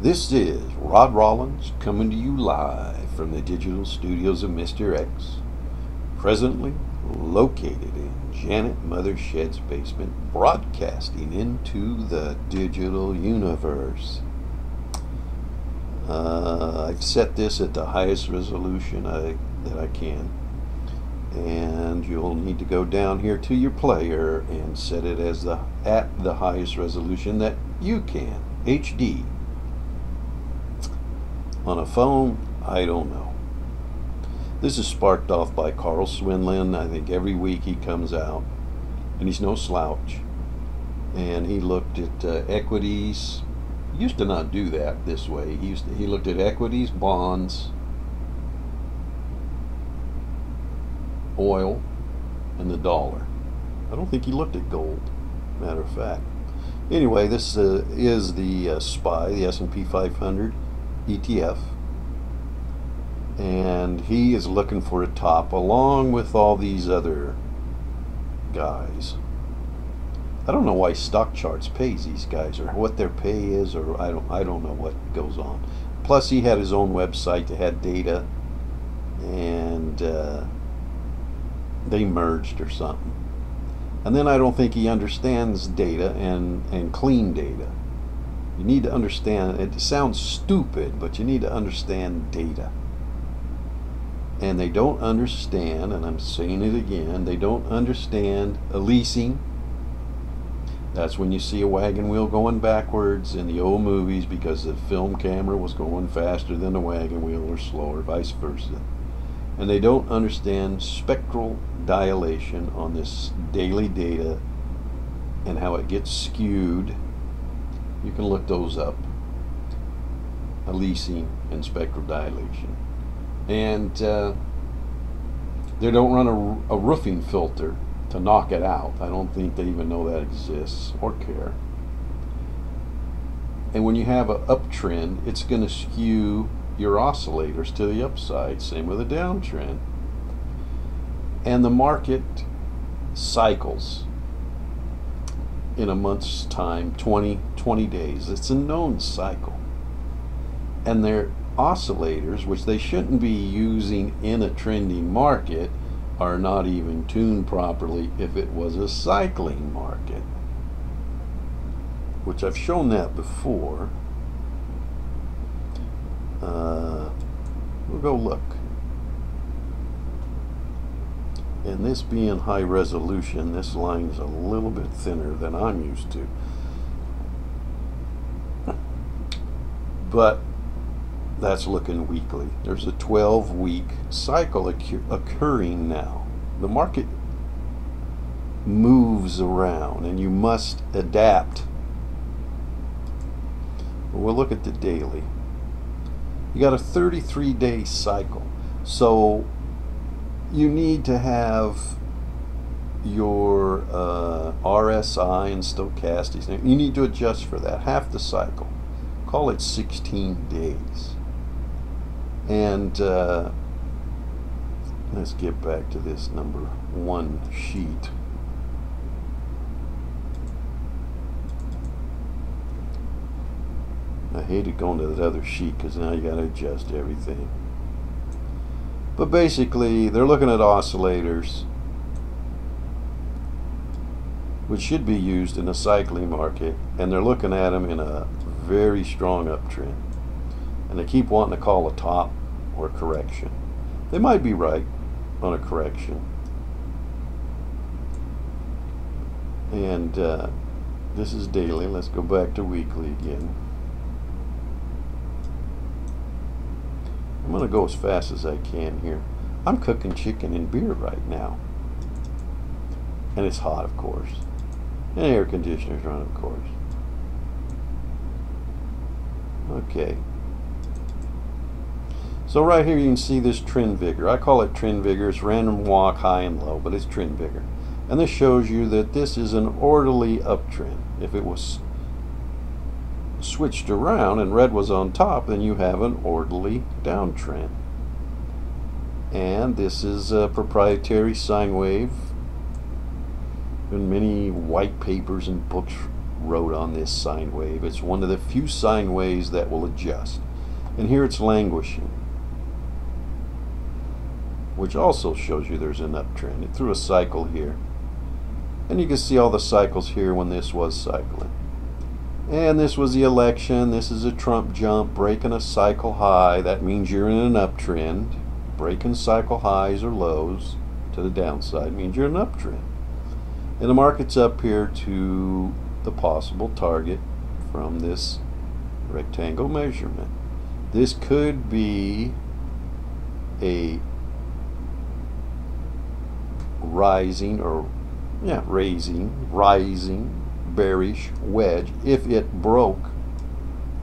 This is Rod Rollins coming to you live from the digital studios of Mr. X, presently located in Janet Mothershed's basement, broadcasting into the digital universe. I've set this at the highest resolution that I can, and you'll need to go down here to your player and set it as at the highest resolution that you can, HD. On a phone, I don't know. This is sparked off by Carl Swinland. I think every week he comes out, and he's no slouch. And he looked at equities. He used to not do that this way. He looked at equities, bonds, oil, and the dollar. I don't think he looked at gold, matter of fact. Anyway, this is the SPY, the S&P 500 ETF, and he is looking for a top along with all these other guys. I don't know why Stock Charts pays these guys, or what their pay is, or I don't know what goes on. Plus, he had his own website that had data, and they merged or something. And then I don't think he understands data and clean data. You need to understand, it sounds stupid, but you need to understand data. And they don't understand, and I'm saying it again, they don't understand leasing. That's when you see a wagon wheel going backwards in the old movies because the film camera was going faster than the wagon wheel, or slower, vice versa. And they don't understand spectral dilation on this daily data and how it gets skewed. You can look those up, leasing and spectral dilation. And they don't run a roofing filter to knock it out. I don't think they even know that exists or care. And when you have an uptrend, it's going to skew your oscillators to the upside. Same with a downtrend. And the market cycles in a month's time, 20 days. It's a known cycle. And their oscillators, which they shouldn't be using in a trending market, are not even tuned properly if it was a cycling market, which I've shown that before. We'll go look. And this being high resolution, this line is a little bit thinner than I'm used to. But that's looking weekly. There's a 12-week cycle occurring now. The market moves around and you must adapt. We'll look at the daily. You got a 33-day cycle. So you need to have your RSI and stochastics. You need to adjust for that. Half the cycle. Call it 16 days. And let's get back to this number one sheet. I hated going to that other sheet because now you got to adjust everything. But basically, they're looking at oscillators, which should be used in a cycling market, and they're looking at them in a very strong uptrend. And they keep wanting to call a top or correction. They might be right on a correction. And this is daily. Let's go back to weekly again. I'm going to go as fast as I can here. I'm cooking chicken and beer right now. And it's hot, of course. And air conditioner's running, of course. Okay. So right here you can see this trend vigor. I call it trend vigor. It's random walk, high and low, but it's trend vigor. And this shows you that this is an orderly uptrend. If it was switched around and red was on top, then you have an orderly downtrend. And this is a proprietary sine wave. Been many white papers and books wrote on this sine wave. It's one of the few sine waves that will adjust. And here it's languishing, which also shows you there's an uptrend. It threw a cycle here. And you can see all the cycles here when this was cycling. And this was the election. This is a Trump jump, breaking a cycle high. That means you're in an uptrend. Breaking cycle highs or lows to the downside means you're in an uptrend. And the market's up here to the possible target from this rectangle measurement. This could be a rising bearish wedge if it broke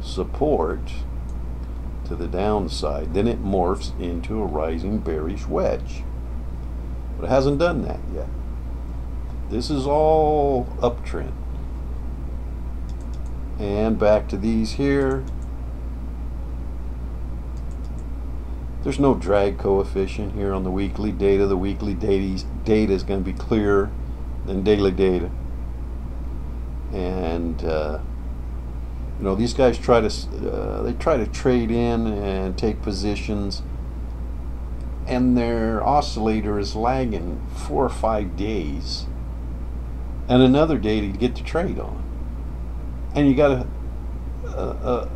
support to the downside. Then it morphs into a rising bearish wedge. But it hasn't done that yet. This is all uptrend. And back to these here. There's no drag coefficient here on the weekly data. The weekly data is going to be clearer than daily data. And you know, these guys try to trade in and take positions, and their oscillator is lagging 4 or 5 days, and another day to get to trade on. And you got a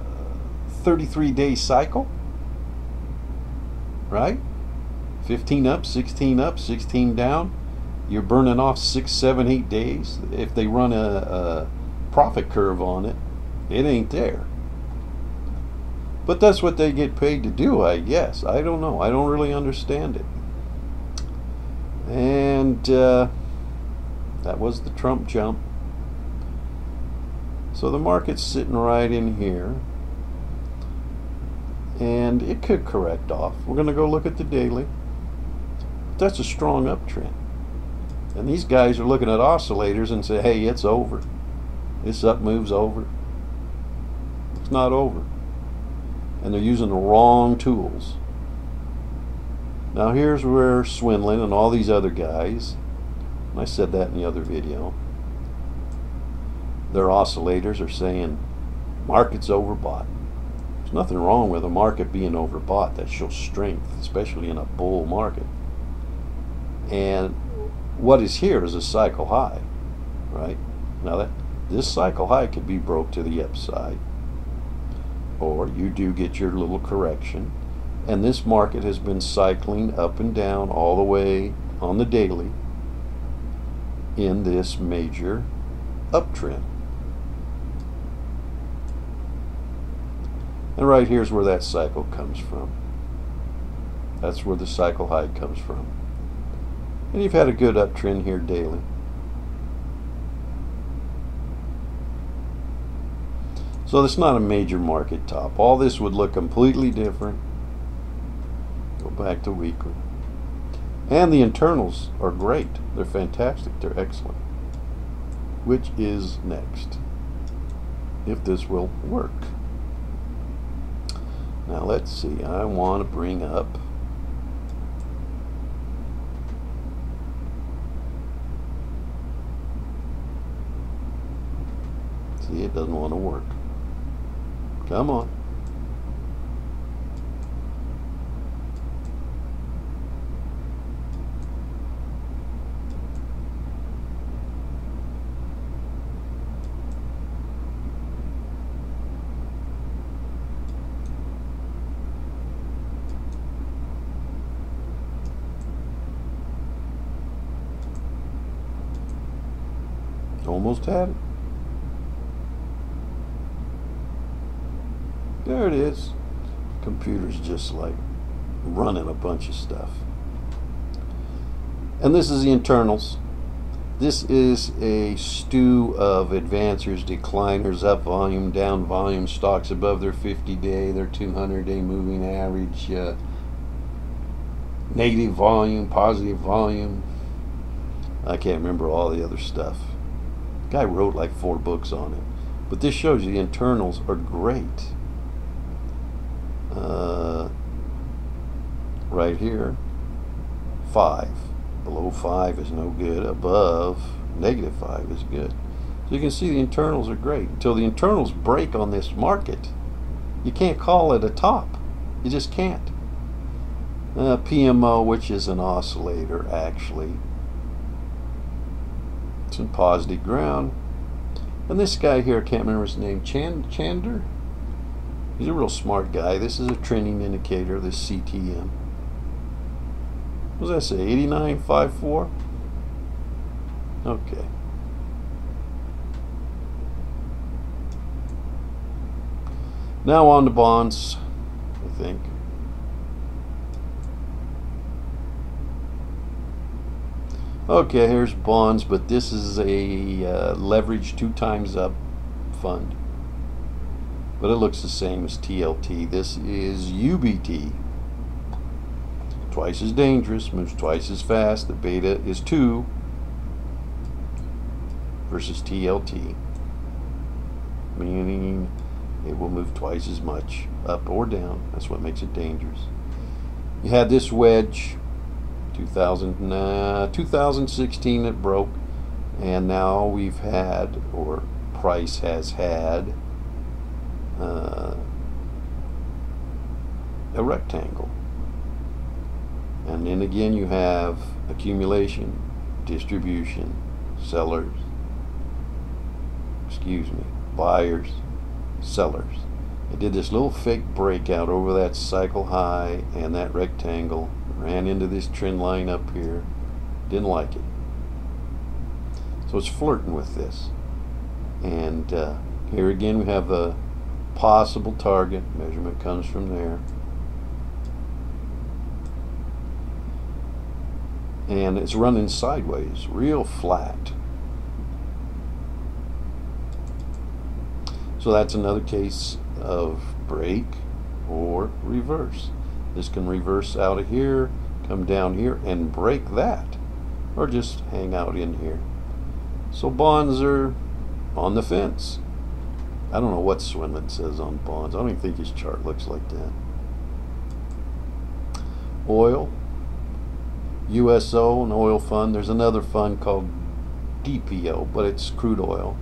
33-day cycle, right? 15 up, 16 up, 16 down. You're burning off 6, 7, 8 days. If they run a profit curve on it, it ain't there. But that's what they get paid to do, I guess. I don't know. I don't really understand it. And that was the Trump jump. So the market's sitting right in here. And it could correct off. We're going to go look at the daily. That's a strong uptrend. And these guys are looking at oscillators and say, hey, it's over. This up move's over. It's not over. And they're using the wrong tools. Now here's where Swindlin and all these other guys, and I said that in the other video, their oscillators are saying market's overbought. There's nothing wrong with a market being overbought. That shows strength, especially in a bull market. And what is here is a cycle high, right? Now this cycle high could be broke to the upside, or you do get your little correction. And this market has been cycling up and down all the way on the daily in this major uptrend. And right here's where that cycle comes from. That's where the cycle high comes from. And you've had a good uptrend here daily. So it's not a major market top. All this would look completely different. Go back to weekly. And the internals are great. They're fantastic. They're excellent. Which is next, if this will work. Now let's see. I want to bring up see, it doesn't want to work. Come on. Almost had it. There it is. Computer's just like running a bunch of stuff. And this is the internals. This is a stew of advancers, decliners, up volume, down volume, stocks above their 50-day, their 200-day moving average, negative volume, positive volume. I can't remember all the other stuff. The guy wrote like 4 books on it. But this shows you the internals are great. Right here, 5. Below 5 is no good. Above, -5 is good. So you can see the internals are great. Until the internals break on this market, you can't call it a top. You just can't. PMO, which is an oscillator actually. It's in positive ground. And this guy here, I can't remember his name, Chander? He's a real smart guy. This is a trending indicator, this CTM. What does that say, 89.54? Okay. Now on to bonds, I think. Okay, here's bonds, but this is a leverage 2 times up fund. But it looks the same as TLT. This is UBT. Twice as dangerous, moves twice as fast. The beta is 2 versus TLT, meaning it will move twice as much up or down. That's what makes it dangerous. You had this wedge 2016 it broke, and now we've had, or price has had, a rectangle. And then again you have accumulation, distribution, sellers, buyers, sellers. It did this little fake breakout over that cycle high and that rectangle, ran into this trend line up here, didn't like it. So it's flirting with this. And here again we have a possible target. Measurement comes from there. And it's running sideways, real flat. So that's another case of break or reverse. This can reverse out of here, come down here and break that, or just hang out in here. So bonds are on the fence. I don't know what Swinland says on bonds. I don't even think his chart looks like that. Oil, USO, an oil fund. There's another fund called DPO, but it's crude oil.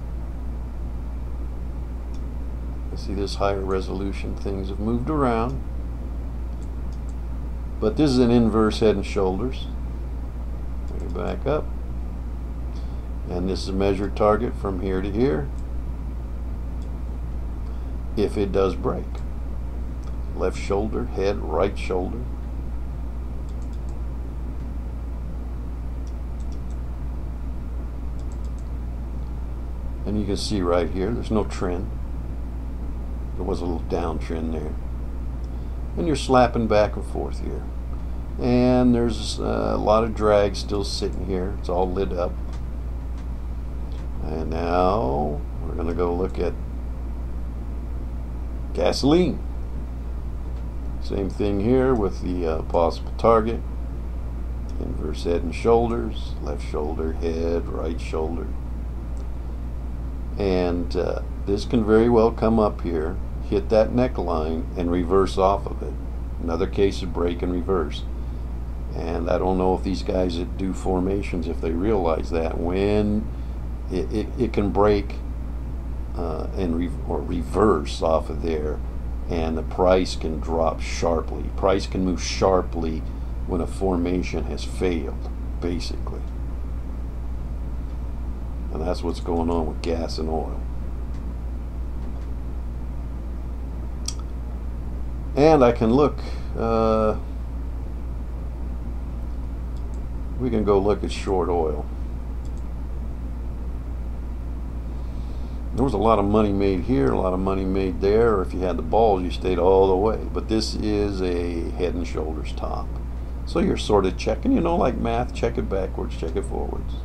See, this higher resolution things have moved around, but this is an inverse head and shoulders. Bring it back up, and this is a measured target from here to here if it does break. Left shoulder, head, right shoulder. And you can see right here there's no trend. There was a little downtrend there. And you're slapping back and forth here. And there's a lot of drag still sitting here. It's all lit up. And now we're going to go look at gasoline. Same thing here with the possible target. Inverse head and shoulders. Left shoulder, head, right shoulder. And this can very well come up here, hit that neckline, and reverse off of it. Another case of break and reverse. And I don't know if these guys that do formations, if they realize that when it can break or reverse off of there, and the price can drop sharply. Price can move sharply when a formation has failed, basically. And that's what's going on with gas and oil. And I can look, we can go look at short oil. There was a lot of money made here, a lot of money made there, or if you had the balls, you stayed all the way. But this is a head and shoulders top. So you're sort of checking, you know, like math, check it backwards, check it forwards.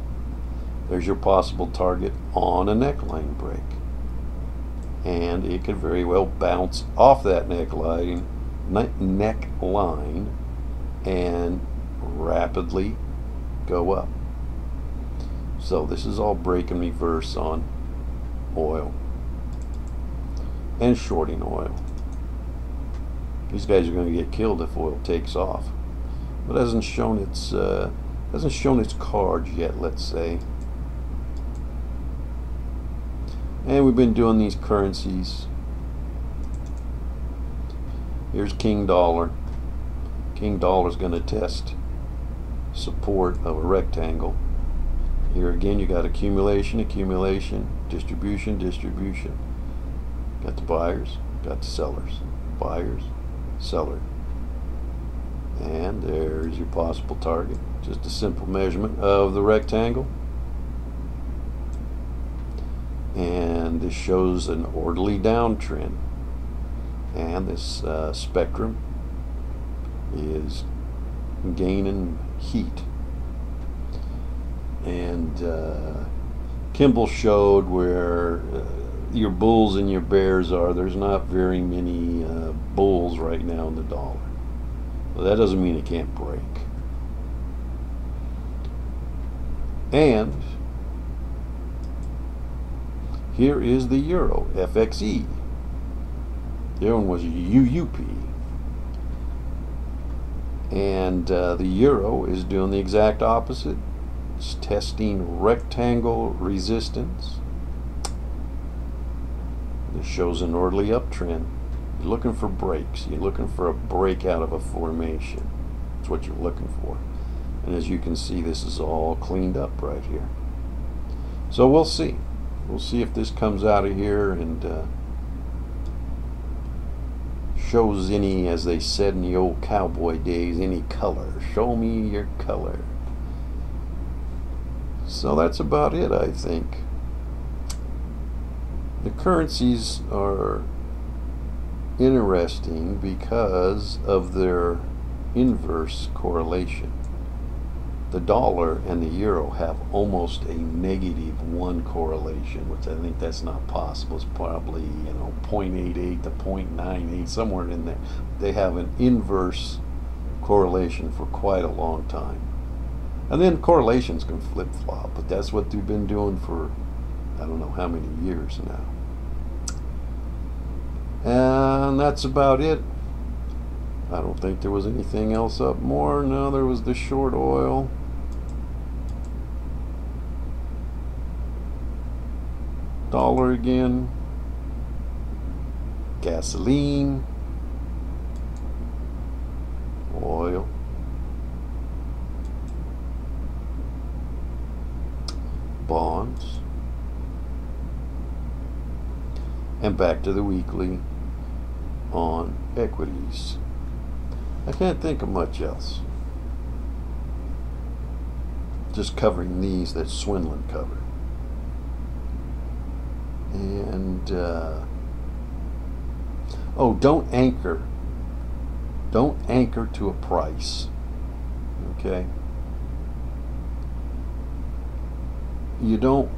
There's your possible target on a neckline break. And it could very well bounce off that neckline and rapidly go up. So this is all break and reverse on oil and shorting oil. These guys are going to get killed if oil takes off. But it hasn't shown its cards yet, let's say. And we've been doing these currencies. Here's King Dollar. King Dollar is going to test support of a rectangle. Here again you got accumulation, accumulation, distribution, distribution. Got the buyers, got the sellers. Buyers, seller. And there's your possible target. Just a simple measurement of the rectangle. And this shows an orderly downtrend. And this spectrum is gaining heat. And Kimball showed where your bulls and your bears are. There's not very many bulls right now in the dollar. Well, that doesn't mean it can't break. And here is the euro, FXE. The other one was UUP. And the euro is doing the exact opposite. It's testing rectangle resistance. This shows an orderly uptrend. You're looking for breaks. You're looking for a break out of a formation. That's what you're looking for. And as you can see, this is all cleaned up right here. So we'll see. We'll see if this comes out of here and shows any, as they said in the old cowboy days, any color. Show me your color. So that's about it, I think. The currencies are interesting because of their inverse correlation. The dollar and the euro have almost a -1 correlation, which I think that's not possible. It's probably 0.88 to 0.98, somewhere in there. They have an inverse correlation for quite a long time. And then correlations can flip-flop, but that's what they've been doing for I don't know how many years now. And that's about it. I don't think there was anything else up more. No, there was the short oil. Dollar again. Gasoline. Oil. Bonds. And back to the weekly on equities. I can't think of much else. Just covering these that Swinland covered. And oh, don't anchor to a price. Okay, you don't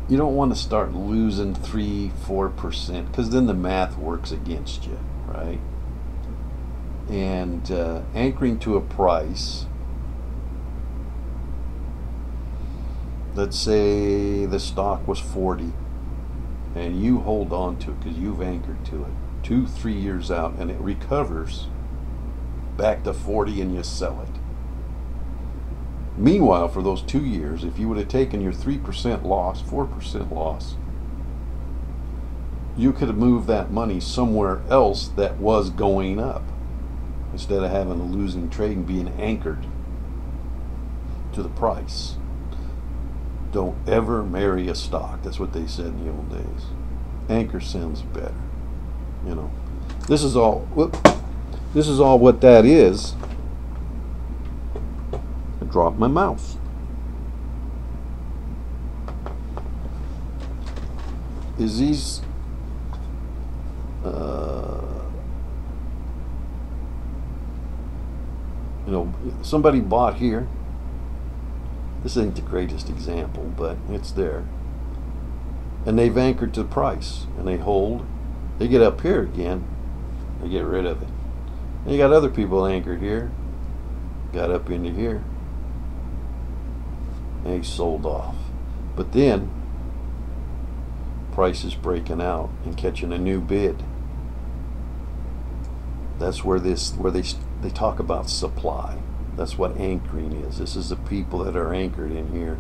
want to start losing 3-4%, because then the math works against you, right? And anchoring to a price, let's say the stock was 40 and you hold on to it because you've anchored to it 2-3 years out, and it recovers back to 40 and you sell it. Meanwhile, for those 2 years, if you would have taken your 3% loss, 4% loss, you could have moved that money somewhere else that was going up, instead of having a losing trade and being anchored to the price. Don't ever marry a stock. That's what they said in the old days. Anchor sounds better. This is all what that is. I dropped my mouse. Is these somebody bought here. This ain't the greatest example, but it's there. And they've anchored to the price, and they hold. They get up here again, they get rid of it. And you got other people anchored here, got up into here, and they sold off. But then, price is breaking out and catching a new bid. That's where they talk about supply. That's what anchoring is. This is the people that are anchored in here.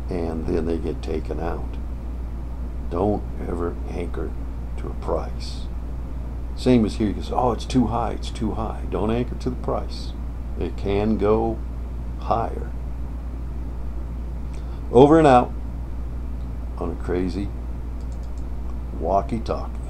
and then they get taken out. Don't ever anchor to a price. Same as here, you can say, oh, it's too high, it's too high. Don't anchor to the price. It can go higher. Over and out on a crazy walkie-talkie.